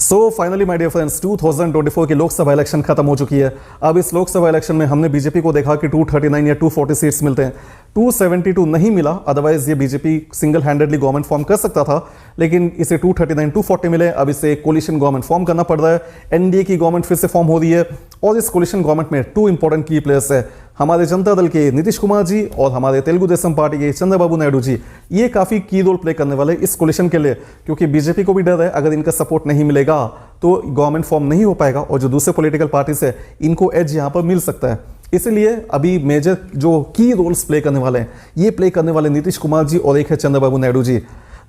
So finally my dear friends 2024 की Lok Sabha election खत्म हो चुकी है। अब इस लोकसभा इलेक्शन में हमने बीजेपी को देखा कि 239 या 240 सीट्स मिलते हैं। 272 नहीं मिला, अदरवाइज ये BJP single handedly government form कर सकता था, लेकिन इसे 239 240 मिले। अब इसे कोलिशन गवर्नमेंट फॉर्म करना पड़ रहा है। एनडीए की गवर्नमेंट फिर से फॉर्म हो रही है और इस कोलिशन गवर्नमेंट में 2 इंपॉर्टेंट की प्लेयर्स है, हमारे जनता दल के नीतीश कुमार जी और हमारे तेलुगु देशम पार्टी के चंद्रबाबू नायडू जी। ये काफी की रोल प्ले करने वाले इस कोलिशन के लिए, क्योंकि बीजेपी को भी डर है अगर इनका सपोर्ट नहीं मिलेगा तो गवर्नमेंट फॉर्म नहीं हो पाएगा और जो दूसरे पॉलिटिकल पार्टीज है इनको एज यहां पर मिल सकता है। इसलिए अभी मेजर जो की रोल्स प्ले करने वाले हैं ये प्ले करने वाले नीतीश कुमार जी और एक है चंद्रबाबू नायडू जी।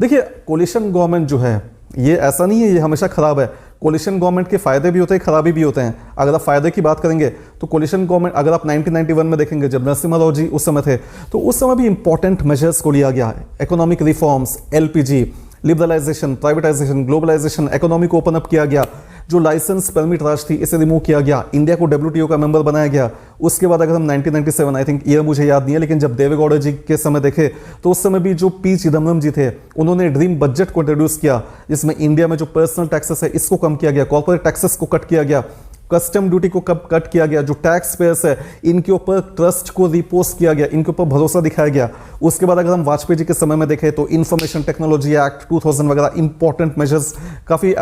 देखिए, कोलिशन गवर्नमेंट जो है ये ऐसा नहीं है ये हमेशा खराब है। कोलिशन गवर्नमेंट के फायदे भी होते हैं, खराबी भी होते हैं। अगर आप फायदे की बात करेंगे तो कोलिशन गवर्नमेंट, अगर आप 1991 में देखेंगे जब नरसिम्हा राव जी उस समय थे, तो उस समय भी इंपॉर्टेंट मेजर्स को लिया गया है। Economic reforms, LPG, liberalisation, privatisation, globalisation, economy को ओपन अप किया गया। जो लाइसेंस परमिट राज थी इसे रिमूव किया गया। इंडिया को डब्ल्यूटीओ का मेंबर बनाया गया। उसके बाद अगर हम 1997, आई थिंक ईयर मुझे याद नहीं है, लेकिन जब देवेगौड़ा जी के समय देखे तो उस समय भी जो पी चिदम्बरम जी थे उन्होंने ड्रीम बजट को इंट्रोड्यूस किया, जिसमें इंडिया में जो पर्सनल टैक्सेस है इसको कम किया गया, कॉर्पोरेट टैक्सेस को कट किया गया, कस्टम ड्यूटी को कब कट किया गया, जो टैक्स पेयर्स है इनके ऊपर ट्रस्ट को रिपोस्ट किया गया, इनके ऊपर भरोसा दिखाया गया। उसके बाद अगर हम वाजपेयी जी के समय में देखें तो इंफॉर्मेशन टेक्नोलॉजी एक्ट 2000 वगैरह इंपॉर्टेंट मेजर्स, काफ़ी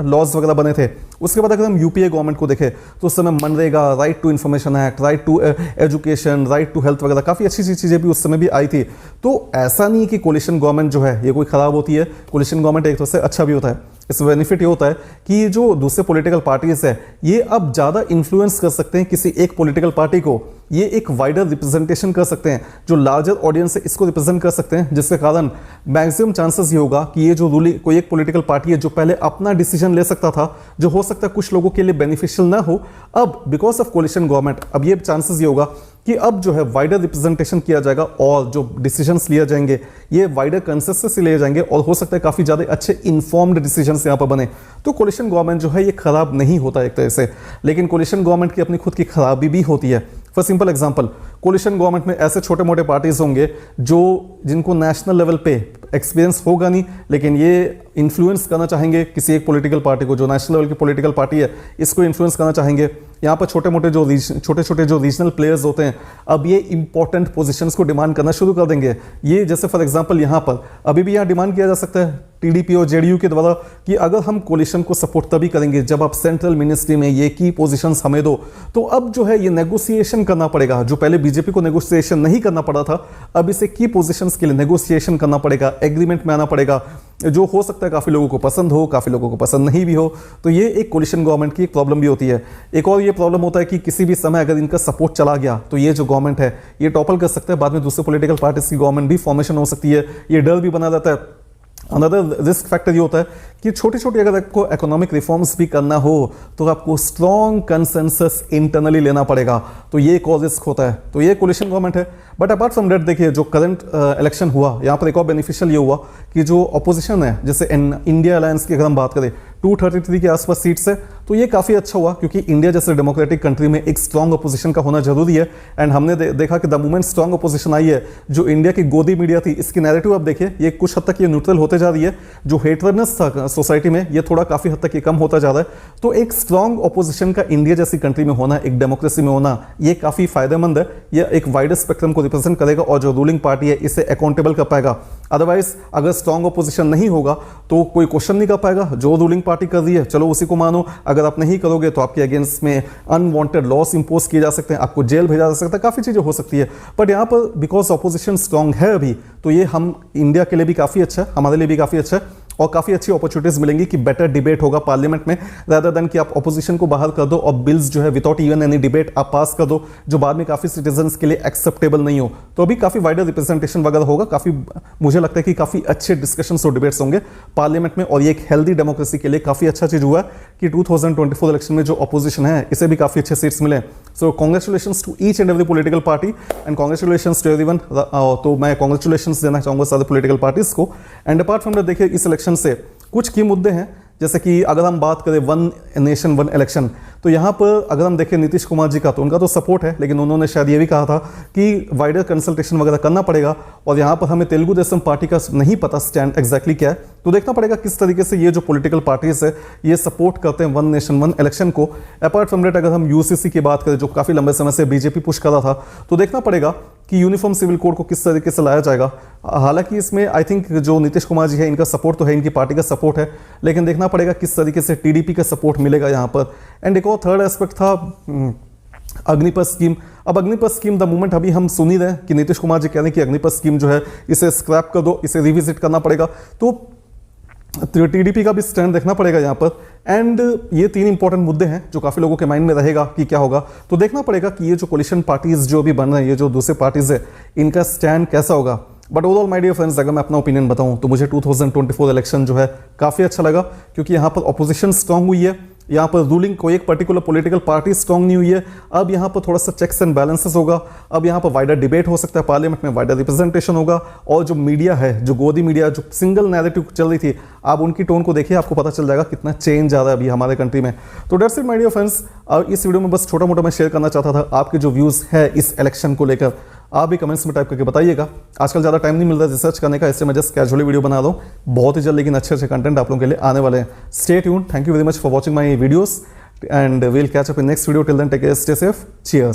लॉज वगैरह बने थे। उसके बाद अगर हम यूपीए गवर्नमेंट को देखें तो उस समय मनरेगा, right to information act, right to education, right to health वगैरह काफ़ी अच्छी चीज़ें भी उस समय भी आई थी। तो ऐसा नहीं कि कोलिशन गवर्नमेंट जो है ये कोई खराब होती है। कोलिशन गवर्नमेंट एक तरह से अच्छा भी होता है। इसमें बेनिफिट ये होता है कि जो दूसरे पॉलिटिकल पार्टीज है ये अब ज़्यादा इन्फ्लुएंस कर सकते हैं किसी एक पॉलिटिकल पार्टी को। ये एक वाइडर रिप्रेजेंटेशन कर सकते हैं, जो लार्जर ऑडियंस है इसको रिप्रेजेंट कर सकते हैं, जिसके कारण मैक्सिमम चांसेस ये होगा कि ये जो रूलिंग कोई एक पॉलिटिकल पार्टी है जो पहले अपना डिसीजन ले सकता था, जो हो सकता है कुछ लोगों के लिए बेनिफिशियल ना हो, अब बिकॉज ऑफ कोलिशन गवर्नमेंट अब ये चांसेस ये होगा कि अब जो है वाइडर रिप्रेजेंटेशन किया जाएगा और जो डिसीजंस लिए जाएंगे ये वाइडर कंसेंसस से लिए जाएंगे और हो सकता है काफ़ी ज़्यादा अच्छे इन्फॉर्म्ड डिसीजंस यहाँ पर बने। तो कोलिशन गवर्नमेंट जो है ये खराब नहीं होता एक तरह से, लेकिन कोलिशन गवर्नमेंट की अपनी खुद की खराबी भी होती है। For simple example, coalition government में ऐसे छोटे मोटे पार्टीज होंगे जिनको नेशनल लेवल पे एक्सपीरियंस होगा नहीं, लेकिन ये इन्फ्लुएंस करना चाहेंगे किसी एक पॉलिटिकल पार्टी को, जो नेशनल लेवल की पॉलिटिकल पार्टी है इसको इन्फ्लुएंस करना चाहेंगे। यहाँ पर छोटे छोटे जो रीजनल प्लेयर्स होते हैं अब ये इंपॉर्टेंट पोजीशंस को डिमांड करना शुरू कर देंगे। ये जैसे फॉर एग्जांपल यहाँ पर अभी भी यहाँ डिमांड किया जा सकता है टीडीपी और जेडीयू के द्वारा कि अगर हम कोलिशन को सपोर्ट तभी करेंगे जब आप सेंट्रल मिनिस्ट्री में ये की पोजीशंस हमें दो। तो अब जो है ये नेगोशिएशन करना पड़ेगा, जो पहले बीजेपी को नेगोशिएशन नहीं करना पड़ा था, अब इसे की पोजीशंस के लिए नेगोशिएशन करना पड़ेगा, एग्रीमेंट में आना पड़ेगा, जो हो सकता है काफ़ी लोगों को पसंद हो, काफ़ी लोगों को पसंद नहीं भी हो। तो ये एक कोलिशन गवर्नमेंट की एक प्रॉब्लम भी होती है। एक और ये प्रॉब्लम होता है कि किसी भी समय अगर इनका सपोर्ट चला गया तो ये जो गवर्नमेंट है ये टॉपल कर सकता है, बाद में दूसरे पॉलिटिकल पार्टीज की गवर्नमेंट भी फॉर्मेशन हो सकती है। ये डर भी बना रहता है। अनदर रिस्क फैक्टर ये होता है कि छोटी छोटी अगर आपको इकोनॉमिक रिफॉर्म्स भी करना हो तो आपको स्ट्रॉन्ग कंसेंसस इंटरनली लेना पड़ेगा, तो ये एक और रिस्क होता है। तो ये कोलिशन गवर्नमेंट है। बट अपार्ट फ्रॉम दैट देखिए, जो करंट इलेक्शन हुआ यहाँ पर एक और बेनिफिशियल ये हुआ कि जो अपोजिशन है, जैसे इंडिया अलायंस की अगर हम बात करें 233 के आसपास सीट्स है, तो ये काफ़ी अच्छा हुआ, क्योंकि इंडिया जैसे डेमोक्रेटिक कंट्री में एक स्ट्रॉन्ग अपोजिशन का होना जरूरी है। एंड हमने देखा कि द मोमेंट स्ट्रॉन्ग अपोजिशन आई है, जो इंडिया की गोदी मीडिया थी इसकी नैरेटिव आप देखिए ये कुछ हद तक ये न्यूट्रल होते जा रही है। जो हेटरनेस था सोसाइटी में ये थोड़ा काफ़ी हद तक ये कम होता जा रहा है। तो एक स्ट्रॉन्ग अपोजिशन का इंडिया जैसी कंट्री में होना, एक डेमोक्रेसी में होना, ये काफ़ी फायदेमंद है। ये एक वाइडर स्पेक्ट्रम को रिप्रेजेंट करेगा और जो रूलिंग पार्टी है इसे अकाउंटेबल कर पाएगा। अदरवाइज अगर स्ट्रॉन्ग अपोजिशन नहीं होगा तो कोई क्वेश्चन नहीं कर पाएगा, जो रूलिंग पार्टी कर रही है चलो उसी को मानो, अगर आप नहीं करोगे तो आपके अगेंस्ट में अनवांटेड लॉस इंपोज किए जा सकते हैं, आपको जेल भेजा जा सकता है, काफ़ी चीज़ें हो सकती है। बट यहाँ पर बिकॉज अपोजिशन स्ट्रॉन्ग है अभी, तो ये हम इंडिया के लिए भी काफ़ी अच्छा है, हमारे लिए भी काफ़ी अच्छा है और काफ़ी अच्छी अपॉर्चुनिटीज मिलेंगी कि बेटर डिबेट होगा पार्लियामेंट में, रादर देन कि आप अपोजिशन को बाहर कर दो और बिल्स जो है विदाउट इवन एनी डिबेट आप पास कर दो, जो बाद में काफ़ी सिटीजन्स के लिए एक्सेप्टेबल नहीं हो। तो अभी काफ़ी वाइडर रिप्रेजेंटेशन वगैरह होगा, काफ़ी मुझे लगता है कि काफ़ी अच्छे डिस्कशंस और डिबेट्स होंगे पार्लियामेंट में, और ये एक हेल्दी डेमोक्रेसी के लिए काफ़ी अच्छा चीज़ हुआ कि 2024 इलेक्शन में जो अपोजिशन है इसे भी काफ़ी अच्छे सीट्स मिले। So congratulations to each and every political party and congratulations to everyone. तो मैं कॉन्ग्रेचुलेशंस देना चाहूँगा सारे पॉलिटिकल पार्टीज को। एंड अपार्ट फ्रॉम दैट देखिए, इस इलेक्शन से कुछ की मुद्दे हैं जैसे कि अगर हम बात करें वन नेशन वन इलेक्शन, तो यहाँ पर अगर हम देखें नीतीश कुमार जी का, तो उनका तो सपोर्ट है, लेकिन उन्होंने शायद ये भी कहा था कि वाइडर कंसल्टेशन वगैरह करना पड़ेगा, और यहाँ पर हमें तेलुगु देशम पार्टी का नहीं पता स्टैंड एग्जैक्टली क्या है। तो देखना पड़ेगा किस तरीके से ये जो पॉलिटिकल पार्टीज है ये सपोर्ट करते हैं वन नेशन वन इलेक्शन को। अपार्ट फ्रॉम डेट अगर हम यूसीसी की बात करें, जो काफ़ी लंबे समय से बीजेपी पुश कर रहा था, तो देखना पड़ेगा कि यूनिफॉर्म सिविल कोड को किस तरीके से लाया जाएगा। हालांकि इसमें आई थिंक जो नीतीश कुमार जी है इनका सपोर्ट तो है, इनकी पार्टी का सपोर्ट है, लेकिन देखना पड़ेगा किस तरीके से टीडीपी का सपोर्ट मिलेगा यहाँ पर। एंड एक और थर्ड एस्पेक्ट था अग्निपथ स्कीम। अब अग्निपथ स्कीम द मोमेंट अभी हम सुन ही रहे हैं कि नीतीश कुमार जी कह रहे हैं कि अग्निपथ स्कीम जो है इसे स्क्रैप कर दो, इसे रिविजिट करना पड़ेगा, तो टीडीपी का भी स्टैंड देखना पड़ेगा यहाँ पर। एंड ये तीन इंपॉर्टेंट मुद्दे हैं जो काफ़ी लोगों के माइंड में रहेगा कि क्या होगा। तो देखना पड़ेगा कि ये जो कोलिशन पार्टीज जो भी बन रहे हैं, ये जो दूसरे पार्टीज है, इनका स्टैंड कैसा होगा। But overall my dear friends, अगर मैं अपना ओपिनियन बताऊं तो मुझे 2024 इलेक्शन जो है काफ़ी अच्छा लगा, क्योंकि यहाँ पर ऑपोजिशन स्ट्रांग हुई है, यहाँ पर रूलिंग कोई एक पर्टिकुलर पॉलिटिकल पार्टी स्ट्रांग नहीं हुई है। अब यहाँ पर थोड़ा सा चेक्स एंड बैलेंसेस होगा, अब यहाँ पर वाइडर डिबेट हो सकता है, पार्लियामेंट में वाइडर रिप्रेजेंटेशन होगा, और जो मीडिया है, जो गोदी मीडिया जो सिंगल नैरेटिव चल रही थी, आप उनकी टोन को देखिए, आपको पता चल जाएगा कितना चेंज आ रहा है अभी हमारे कंट्री में। तो that's it my dear friends, इस वीडियो में बस छोटा मोटा मैं शेयर करना चाहता था आपके जो व्यूज़ है इस इलेक्शन को लेकर, आप भी कमेंट्स में टाइप करके बताइएगा। आजकल ज़्यादा टाइम नहीं मिल रहा है रिसर्च करने का, इससे मैं जस्ट कैजुअली वीडियो बना रहा हूँ। बहुत ही जल्द लेकिन अच्छे अच्छे कंटेंट आप लोगों के लिए आने वाले हैं। Stay tuned, thank you very much for watching my videos, and we'll catch up in next video. Till then, take care, stay safe, cheers.